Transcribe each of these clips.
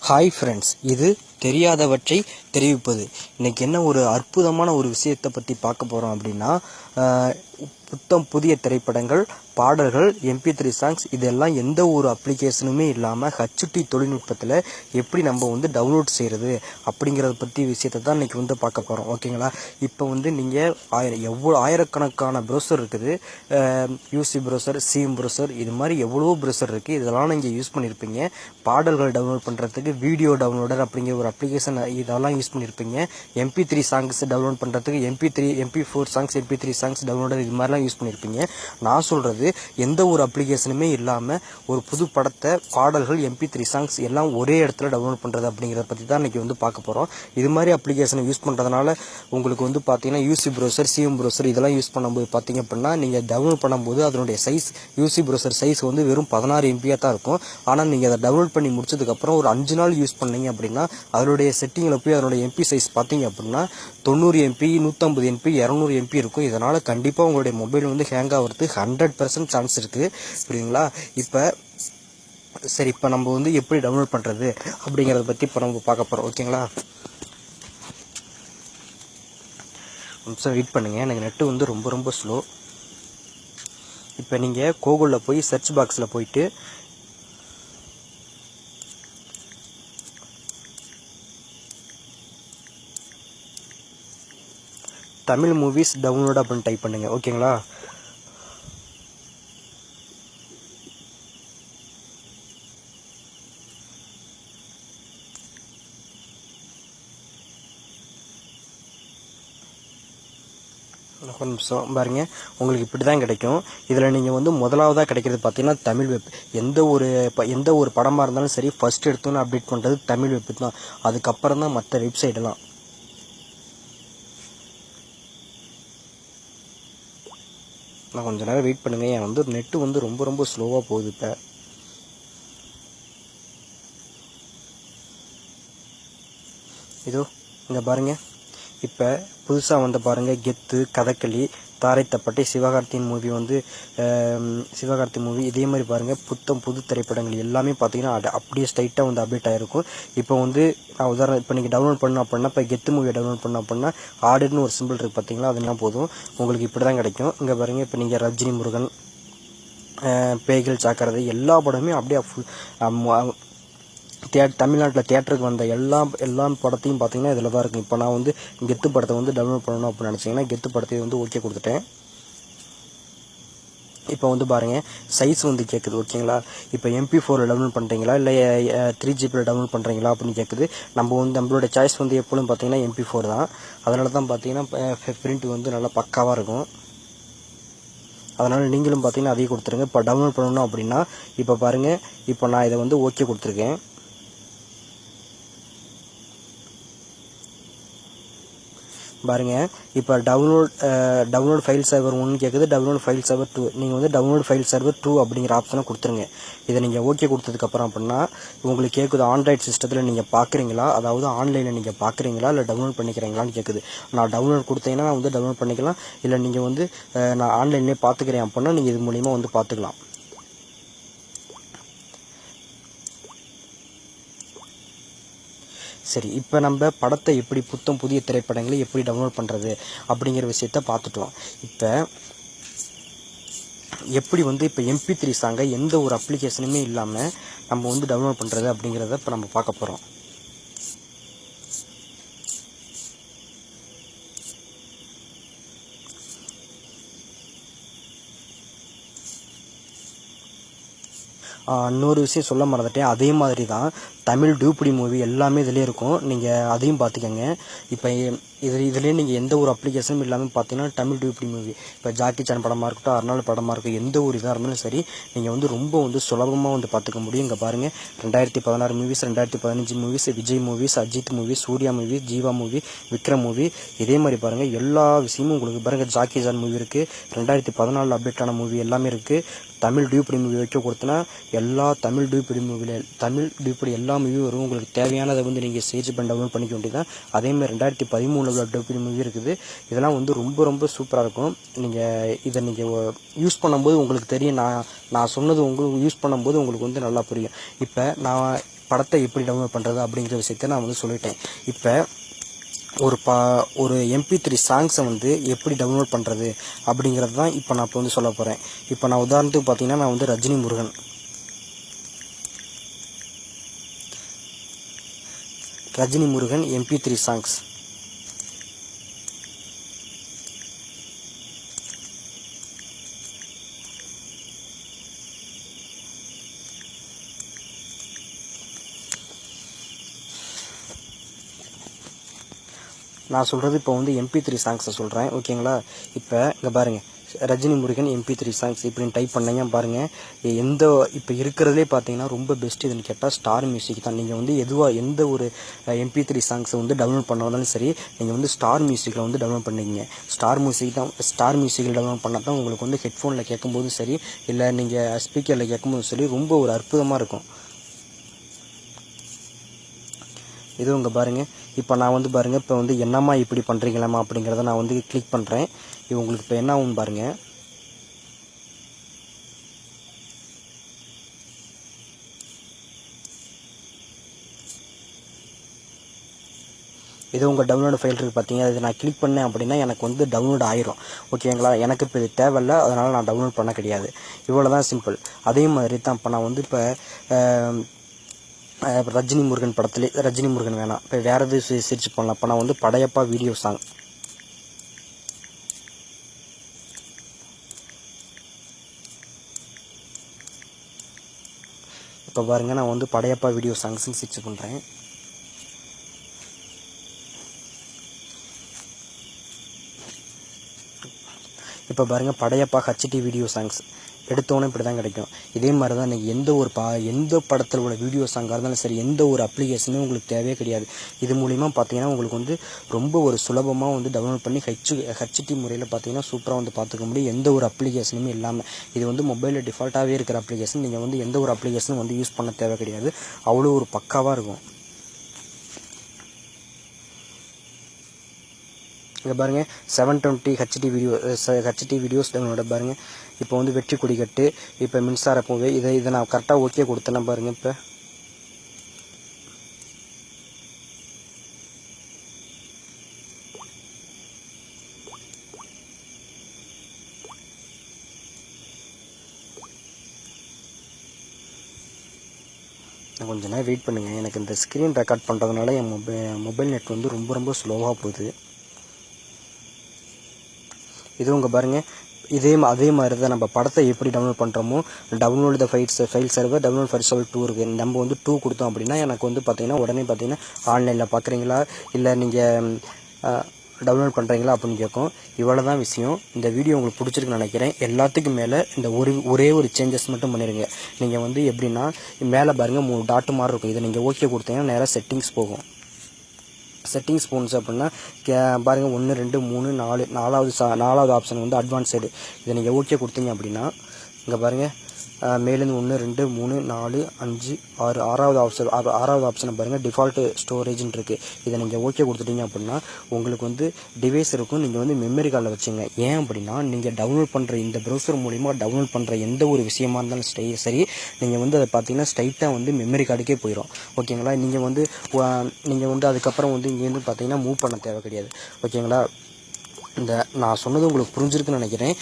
Hi friends, இது தெரியாதவற்றை தெரிவிப்பது. இன்றைக்கி என்ன ஒரு அற்புதமான ஒரு விஷயத்தை பற்றி பார்க்க போகிறோம் அப்படின்னா, புத்தம் புதிய திரைப்படங்கள், பாடல்கள், MP3 சாங்ஸ் இதெல்லாம் எந்த ஒரு அப்ளிகேஷனுமே இல்லாமல் ஹச்டி தொழில்நுட்பத்தில் எப்படி நம்ம டவுன்லோட் செய்கிறது அப்படிங்கிறத பற்றி விஷயத்தை தான் இன்றைக்கி பார்க்க போகிறோம். ஓகேங்களா? இப்போ நீங்கள் ஆயிரக்கணக்கான ப்ரௌசர் இருக்குது. யூசி ப்ரௌசர், சீம் ப்ரௌசர், இது மாதிரி எவ்வளோ ப்ரௌசர் இருக்குது. இதெல்லாம் நீங்கள் யூஸ் பண்ணியிருப்பீங்க. பாடல்கள் டவுன்லோட் பண்ணுறதுக்கு வீடியோ டவுன்லோடர் அப்படிங்கிற ஒரு அப்ளிகேஷன் இதெல்லாம் யூஸ் பண்ணியிருப்பீங்க. MP3 சாங்ஸ் டவுன்லோட் பண்ணுறதுக்கு MP4 songs, MP3 songs downloader இது மாதிரிலாம் யூஸ் பண்ணியிருப்பீங்க. நான் சொல்கிறது எந்த ஒரு அப்ளிகேஷனுமே இல்லாமல் ஒரு புது படத்தை, பாடல்கள், MP3 சாங்ஸ் எல்லாம் ஒரே இடத்துல டவுன்லோட் பண்ணுறது அப்படிங்கிறத பற்றி தான் இன்றைக்கி பார்க்க போகிறோம். இது மாதிரி அப்ளிகேஷனை யூஸ் பண்ணுறதுனால உங்களுக்கு பார்த்தீங்கன்னா யூசி ப்ரௌசர், சிஎம் ப்ரௌசர் இதெல்லாம் யூஸ் பண்ணும்போது பார்த்தீங்க அப்படின்னா நீங்கள் டவுன்லோட் பண்ணும்போது அதனுடைய சைஸ், யூசி ப்ரௌசர் சைஸ் வெறும் 16 MB தான் இருக்கும். ஆனால் நீங்கள் அதை டவுன்லோட் பண்ணி முடிச்சதுக்கப்புறம் ஒரு 5 நாள் யூஸ் பண்ணீங்க அப்படின்னா அதனுடைய செட்டிங்கில் போய் அதனுடைய MP சைஸ் பார்த்தீங்க அப்படின்னா 90 MB, 150 MB, 200 MB இருக்கும். இதனால் கண்டிப்பாக உங்களுடைய மொபைல் ஹேங் ஆகிறது 100% சான்ஸ் இருக்குது. புரியுதுங்களா? இப்போ நம்ம எப்படி டவுன்லோட் பண்ணுறது அப்படிங்கிறத பற்றி இப்போ நம்ம பார்க்க போகிறோம். ஓகேங்களா? கொஞ்சம் வெயிட் பண்ணுங்கள், எனக்கு நெட்டு ரொம்ப ரொம்ப ஸ்லோ. இப்போ நீங்கள் கூகுளில் போய் சர்ச் பாக்ஸில் போயிட்டு தமிழ் மூவிஸ் டவுன்லோட் அப்படின்னு டைப் பண்ணுங்கள். ஓகேங்களா? ஒரு நிமிஷம் பாருங்கள், உங்களுக்கு இப்படி தான் கிடைக்கும். இதில் நீங்கள் முதலாவதாக கிடைக்கிறது பார்த்தீங்கன்னா தமிழ் வெப். எந்த ஒரு படமாக இருந்தாலும் சரி, ஃபஸ்ட் எடுத்தோன்னு அப்டேட் பண்ணுறது தமிழ் வெப் தான். அதுக்கப்புறம் தான் மற்ற வெப்சைட்டெல்லாம். நான் கொஞ்சம் நேரம் வெயிட் பண்ணுங்கள், என் நெட்டு ரொம்ப ரொம்ப ஸ்லோவாக போகுது. இப்போ இதோ இங்கே பாருங்கள், இப்போ புதுசாக பாருங்கள், கெத்து, கதகளி, தாரை தப்பட்டை, சிவகார்த்தியின் மூவி சிவகார்த்தி மூவி இதே மாதிரி பாருங்கள். புது திரைப்படங்கள் எல்லாமே பார்த்தீங்கன்னா அப்படியே ஸ்ட்ரைட்டாக அப்டேட் ஆகிருக்கும். இப்போ நான் உதாரணம், இப்போ நீங்கள் டவுன்லோட் பண்ண அப்படின்னா, இப்போ கெத்து மூவியை டவுன்லோட் பண்ண அப்படின்னா ஆர்டர்னு ஒரு சிம்பிள் இருக்குது பார்த்தீங்களா, அதெல்லாம் போதும். உங்களுக்கு இப்படி தான் கிடைக்கும். இங்கே பாருங்கள், இப்போ நீங்கள் ரஜினி முருகன், பேய்கள் சாக்கிறது எல்லா படமே அப்படியே தமிழ்நாட்டில் தியேட்டருக்கு வந்த எல்லா படத்தையும் பார்த்தீங்கன்னா இதில் தான் இருக்கும். இப்போ நான் கெத்து படத்தை டவுன்லோட் பண்ணணும் அப்படின்னு நினச்சிங்கன்னா கெத்து படத்தை ஓகே கொடுத்துட்டேன். இப்போ பாருங்கள், சைஸ் கேட்குது. ஓகேங்களா? இப்போ MP4 டவுன்லோட் பண்ணுறீங்களா இல்லை 3GB டவுன்லோட் பண்ணுறீங்களா அப்படின்னு கேட்குது. நம்மளோட சாய்ஸ் எப்பொழுதும் பார்த்தீங்கன்னா MP4 தான். அதனால தான் பார்த்தீங்கன்னா பிரிண்ட் நல்லா பக்காவாக இருக்கும். அதனால் நீங்களும் பார்த்தீங்கன்னா அதையும் கொடுத்துருங்க. இப்போ டவுன்லோட் பண்ணணும் அப்படின்னா இப்போ பாருங்கள், இப்போ நான் இதை ஓகே கொடுத்துருக்கேன். பாருங்கள், இப்போ டவுன்லோட் ஃபைல் சர்வர் 1 கேட்குது, டவுன்லோட் ஃபைல் சர்வர் 2. நீங்கள் டவுன்லோட் ஃபைல் சர்வர் 2 அப்படிங்கிற ஆப்ஷனை கொடுத்துருங்க. இதை நீங்கள் ஓகே கொடுத்ததுக்கப்புறம் அப்படின்னா உங்களுக்கு கேட்குது, ஆண்ட்ராய்டு சிஸ்டத்தில் நீங்கள் பார்க்குறீங்களா, அதாவது ஆன்லைனில் நீங்கள் பார்க்குறீங்களா இல்லை டவுன்லோட் பண்ணிக்கிறீங்களான்னு கேட்குது. நான் டவுன்லோட் கொடுத்தீங்கன்னா நான் டவுன்லோட் பண்ணிக்கலாம். இல்லை நீங்கள் நான் ஆன்லைன்லேயே பார்த்துக்கிறேன் அப்படின்னா நீங்கள் இது மூலிமா பார்த்துக்கலாம். சரி, இப்போ நம்ம படத்தை எப்படி, புதிய திரைப்படங்களை எப்படி டவுன்லோட் பண்ணுறது அப்படிங்கிற விஷயத்த பார்த்துட்டோம். இப்போ எப்படி இப்போ MP3 சாங்கை எந்த ஒரு அப்ளிகேஷனுமே இல்லாமல் நம்ம டவுன்லோட் பண்ணுறது அப்படிங்கிறத இப்போ நம்ம பார்க்க போகிறோம். இன்னொரு விஷயம் சொல்ல மறந்துட்டேன், அதே மாதிரி தான் தமிழ் டூப்டி மூவி எல்லாமே இதிலே இருக்கும். நீங்கள் அதையும் பார்த்துக்கோங்க. இப்போ இதுலேயே நீங்கள் எந்த ஒரு அப்ளிகேஷனும் இல்லாமல் பார்த்தீங்கன்னா தமிழ் டூப்டி மூவி, இப்போ ஜாக்கி சான் படமாக இருக்கட்டும், அர்னால்டு படமாக இருக்கும், எந்த ஒரு இதாக இருந்தாலும் சரி நீங்கள் ரொம்ப சுலபமாக பார்த்துக்க முடியும். இங்கே பாருங்கள், 2016 movies, 2015 movies, Vijay movies, Ajith movies, Suriya movie, Jiiva movie, Vikram movie, இதே மாதிரி பாருங்கள் எல்லா விஷயமும் உங்களுக்கு பாருங்கள். ஜாக்கி சான் மூவி இருக்குது, 2014 அப்டேட் ஆன மூவி எல்லாமே இருக்குது. தமிழ் டியூப்டி மூவி வைக்க கொடுத்தனா எல்லா தமிழ் டியூப்டி எல்லா மூவியும் வரும். உங்களுக்கு தேவையானதை நீங்கள் சர்ச் பண்ணி டவுன்லோட் பண்ணிக்க வேண்டியதான். அதேமாதிரி 2013 டியூப்டி மூவி இருக்குது. இதெல்லாம் ரொம்ப ரொம்ப சூப்பராக இருக்கும். இதை நீங்கள் யூஸ் பண்ணும்போது உங்களுக்கு தெரியும். நான் சொன்னது உங்களுக்கு யூஸ் பண்ணும்போது உங்களுக்கு நல்லா புரியும். இப்போ நான் படத்தை எப்படி டவுன்லோட் பண்ணுறது அப்படிங்கிற விஷயத்தை நான் வந்து சொல்லிட்டேன். இப்போ ஒரு MP3 சாங்ஸை வந்து எப்படி டவுன்லோட் பண்ணுறது அப்படிங்கிறது தான் இப்போ நான் வந்து சொல்ல போகிறேன். இப்போ நான் உதாரணத்துக்கு பார்த்தீங்கன்னா நான் வந்து ரஜினி முருகன் MP3 சாங்ஸ் நான் சொல்கிறது இப்போ வந்து MP3 சாங்ஸை சொல்கிறேன். ஓகேங்களா? இப்போ இங்கே பாருங்கள், ரஜினி முருகன் MP3 சாங்ஸ் இப்படின்னு டைப் பண்ணீங்க பாருங்கள். இப்போ இருக்கிறதுலே பார்த்தீங்கன்னா ரொம்ப பெஸ்ட் இதுன்னு கேட்டால் ஸ்டார் மியூசிக் தான். நீங்கள் வந்து எந்த ஒரு MP3 சாங்ஸை வந்து டவுன்லோட் பண்ணாலும் சரி, நீங்கள் வந்து ஸ்டார் மியூசிக்கில் வந்து டவுன்லோட் பண்ணிக்கிங்க. ஸ்டார் மியூசிக்கில் டவுன்லோட் பண்ணால் தான் உங்களுக்கு வந்து ஹெட்ஃபோனில் கேட்கும்போதும் சரி, இல்லை நீங்கள் ஸ்பீக்கரில் கேட்கும்போதும் சரி, ரொம்ப ஒரு அற்புதமாக இருக்கும். இதுவும் இங்கே பாருங்கள். இப்போ நான் வந்து பாருங்கள், இப்போ வந்து என்னம்மா இப்படி பண்ணுறீங்களாம்மா அப்படிங்கிறத நான் வந்து கிளிக் பண்ணுறேன். இது உங்களுக்கு இப்போ என்ன ஆகும்னு பாருங்கள். இது உங்கள் டவுன்லோடு ஃபைல் இருக்குது பார்த்தீங்க, அது நான் கிளிக் பண்ணேன் அப்படின்னா எனக்கு வந்து டவுன்லோட் ஆயிரும். ஓகேங்களா? எனக்கு இப்போ இது தேவையில்லை, அதனால் நான் டவுன்லோட் பண்ண கிடையாது. இவ்வளோ தான் சிம்பிள். அதே மாதிரி தான் இப்போ நான் வந்து இப்போ ரஜினி முருகன் படத்துலேயே, ரஜினி முருகன் வேணாம், இப்போ வேறு எது சர்ச் பண்ணலாம். இப்போ நான் வந்து படையப்பா வீடியோ சாங், இப்போ பாருங்கள் நான் வந்து படையப்பா வீடியோ சாங்ஸ்ன்னு சர்ச் பண்ணுறேன். இப்போ பாருங்கள் படையப்பா HD வீடியோ சாங்ஸ் எடுத்தோன்னே இப்படி தான் கிடைக்கும். இதே மாதிரி தான் நீங்கள் எந்த படத்தில் உள்ள வீடியோ சாங்காக இருந்தாலும் சரி, எந்த ஒரு அப்ளிகேஷனும் உங்களுக்கு தேவையே கிடையாது. இது மூலிமா பார்த்தீங்கன்னா உங்களுக்கு வந்து ரொம்ப ஒரு சுலபமாக வந்து டவுன்லோட் பண்ணி HD முறையில் பார்த்தீங்கன்னா சூப்பராக வந்து பார்த்துக்க முடியும், எந்த ஒரு அப்ளிகேஷனுமே இல்லாமல். இது வந்து மொபைலில் டிஃபால்ட்டாகவே இருக்கிற அப்ளிகேஷன். நீங்கள் வந்து எந்த ஒரு அப்ளிகேஷனும் வந்து யூஸ் பண்ண தேவை கிடையாது. அவ்வளோ ஒரு பக்காவாக இருக்கும். இங்கே பாருங்கள் 720 HD வீடியோஸ் டவுன்லோட பாருங்கள். இப்போ வந்து வெற்றி கொடிக்கட்டு, இப்போ மின்சார பூவே, இதை நான் கரெக்டாக ஓகே கொடுத்தேன்னா பாருங்கள். இப்போ கொஞ்ச நேரம் வெயிட் பண்ணுங்கள். எனக்கு இந்த ஸ்க்ரீன் ரெக்கார்ட் பண்ணுறதுனால என் மொபைல் நெட் வந்து ரொம்ப ஸ்லோவாக போகுது. இது உங்க பாருங்கள், அதே மாதிரி தான் நம்ம படத்தை எப்படி டவுன்லோட் பண்ணுறோமோ, download the file server, download file server 2 இருக்குது. நம்ம வந்து 2 கொடுத்தோம் அப்படின்னா எனக்கு வந்து பார்த்திங்கன்னா உடனே பார்த்தீங்கன்னா ஆன்லைனில் பார்க்குறீங்களா இல்லை நீங்கள் டவுன்லோட் பண்ணுறீங்களா அப்படின்னு கேட்கும். இவ்வளோ தான் விஷயம். இந்த வீடியோ உங்களுக்கு பிடிச்சிருக்குன்னு நினைக்கிறேன். எல்லாத்துக்கும் மேலே இந்த ஒரே ஒரு சேஞ்சஸ் மட்டும் பண்ணிடுங்க. நீங்கள் வந்து எப்படின்னா மேலே பாருங்கள் 3 டாட்டு மாதிரி இருக்கும். இதை நீங்கள் ஓகே கொடுத்தீங்கன்னா நேராக செட்டிங்ஸ் போகும். செட்டிங்ஸ் போணுச்சு அப்படின்னா பாருங்கள் 1 2 3 4 நாலாவது ஆப்ஷன் வந்து அட்வான்ஸ்டு. இதை நீங்கள் ஓகே கொடுத்தீங்க அப்படின்னா இங்கே பாருங்கள் மேலேருந்து 1 2 3 4 5 6 ஆறாவது ஆப்ஷனை பாருங்கள் டிஃபால்ட்டு ஸ்டோரேஜ்னு இருக்குது. இதை நீங்கள் ஓகே கொடுத்துட்டீங்க அப்படின்னா உங்களுக்கு வந்து டிவைஸ் இருக்கும். நீங்கள் வந்து மெமரி கார்டில் வச்சுங்க. ஏன் அப்படின்னா நீங்கள் டவுன்லோட் பண்ணுற இந்த ப்ரௌசர் மூலிமா டவுன்லோட் பண்ணுற எந்த ஒரு விஷயமா இருந்தாலும் சரி, நீங்கள் வந்து அதை பார்த்தீங்கன்னா ஸ்ட்ரைட்டாக வந்து மெமரி கார்டுக்கே போயிடும். ஓகேங்களா? நீங்கள் வந்து அதுக்கப்புறம் வந்து இங்கேருந்து பார்த்தீங்கன்னா மூவ் பண்ண தேவை கிடையாது. ஓகேங்களா? நான் சொன்னது உங்களுக்கு புரிஞ்சிருக்குன்னு நினைக்கிறேன்.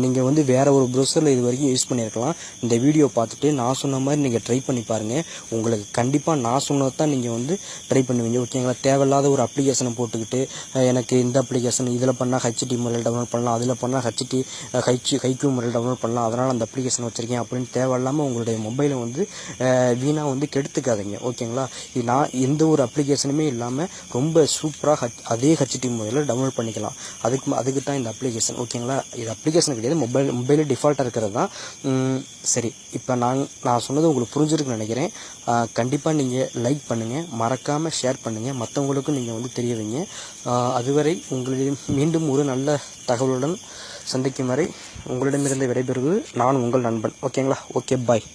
நீங்கள் வந்து வேறு ஒரு ப்ரௌசரில் இது வரைக்கும் யூஸ் பண்ணியிருக்கலாம். இந்த வீடியோ பார்த்துட்டு நான் சொன்ன மாதிரி நீங்கள் ட்ரை பண்ணி பாருங்கள். உங்களுக்கு கண்டிப்பாக நான் சொன்னது தான் நீங்கள் வந்து ட்ரை பண்ணுவீங்க. ஓகேங்களா? தேவையில்லாத ஒரு அப்ளிகேஷனை போட்டுக்கிட்டு எனக்கு இந்த அப்ளிகேஷன் இதில் பண்ணால் HD முறையில் டவுன்லோட் பண்ணலாம், அதில் பண்ணால் ஹைக்யூ முறையில் டவுன்லோட் பண்ணலாம், அதனால் அந்த அப்ளிகேஷன் வச்சுருக்கேன் அப்படின்னு தேவையில்லாமல் உங்களுடைய மொபைலை வந்து வீணாக வந்து கெடுத்துக்காதீங்க. ஓகேங்களா? நான் எந்த ஒரு அப்ளிகேஷனுமே இல்லாமல் ரொம்ப சூப்பராக அதே HD முறையில் டவுன்லோட் பண்ணிக்கலாம். அதுக்கு தான் இந்த அப்ளிகேஷன். ஓகேங்களா? இது அப்ளிகேஷன் கிடையாது, மொபைலில் டிஃபால்ட்டாக இருக்கிறது தான். சரி, இப்போ நான் சொன்னது உங்களுக்கு புரிஞ்சிருக்குன்னு நினைக்கிறேன். கண்டிப்பாக நீங்கள் லைக் பண்ணுங்கள், மறக்காமல் ஷேர் பண்ணுங்கள், மற்றவங்களுக்கும் நீங்கள் வந்து தெரிய வைங்க. அதுவரை உங்களிடம் மீண்டும் ஒரு நல்ல தகவலுடன் சந்திக்கும் வரை உங்களிடமிருந்து விடைபெறுவது நான் உங்கள் நண்பன். ஓகேங்களா? ஓகே, பாய்.